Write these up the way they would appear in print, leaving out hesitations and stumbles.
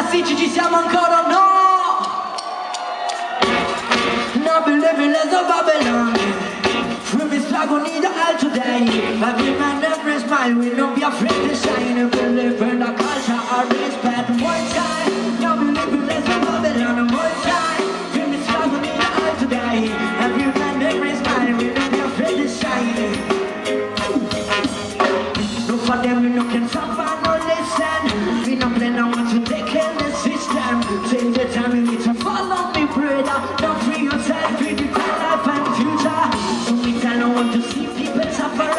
ragazzi, ci siamo ancora, no! Now be living as a Babylon. We be struggle need a all today. Every man, every smile, we don't be afraid to shine. We live in a culture of respect. One time, now be living as a Babylon. One time, we be struggle need a all today. Every man, every smile, we don't be afraid to shine. No for them, we no can suffer, no listen. We no play no one to take in the system. Take the time, you need to follow me, brother. Don't free yourself, with your life and future. I don't want to see people suffer.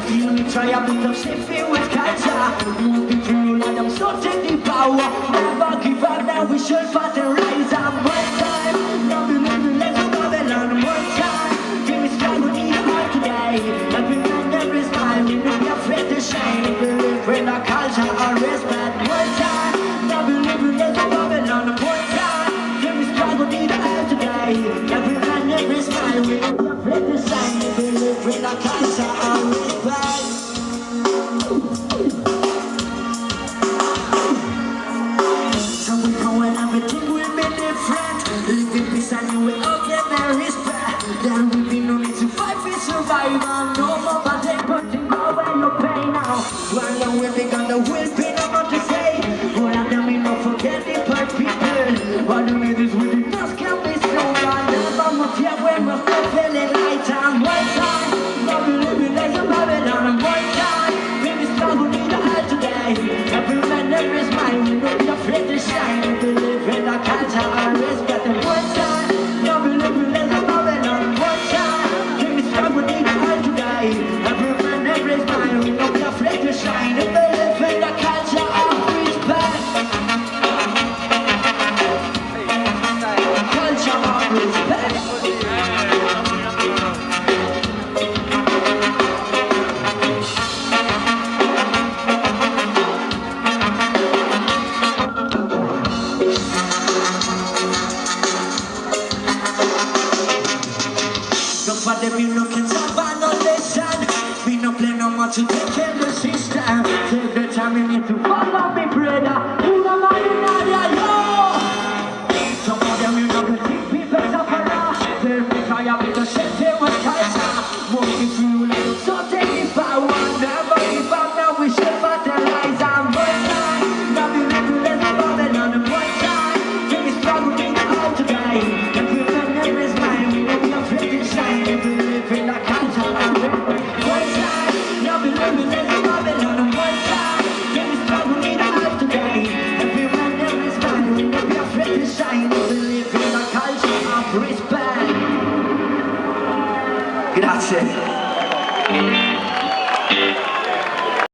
Feel me try a bit of safety with culture. Moving through and I'm so taking power. Never give up, now we should fight and rise up. One time, now we living like a Babylon. One time, give me struggle, need a heart today. Every man, every smile, we don't be afraid to shine. We live in a culture of respect. One time, now we living like a Babylon. One time, give me struggle, need a heart today. Every man, every smile, we don't be afraid to shine. With a culture of respect. So we go and everything will be different. Live in peace and you will all get their respect. There will be no need to fight for survival. No more but they putting over your pain now. While the will be gone, the will be no more to say. All of them will not forget the poor people. All the leaders with the dust can be slow. Never more fear when we're still feeling light and white time. We living like a Babylon. One time, we struggle need a heart today. Every man, every smile, we don't be afraid to shine. We live in a culture of respect. And one time, now we living like a Babylon. One time, we struggle need a heart today. Every man, every smile, we don't be afraid to shine. We live in a culture of respect. Culture of respect. For them you no can suffer, no listen. We no play no more to take in the system. Take the time you need to follow me, brother. You know my United, yo. Some of them you no can think people suffer. They'll be tired because they was culture. Walking through like so taking power. Never give up, now we should fertilize. And one time, now we live in the Babylon. And one time, we struggle in the out today. Every man, every smile, we don't be afraid to shine. We live in a culture of one time, now we live in the Babylon. And one time, we struggle in the out today. Every man, every smile, we don't be afraid to shine. We live in a culture of respect. Grazie.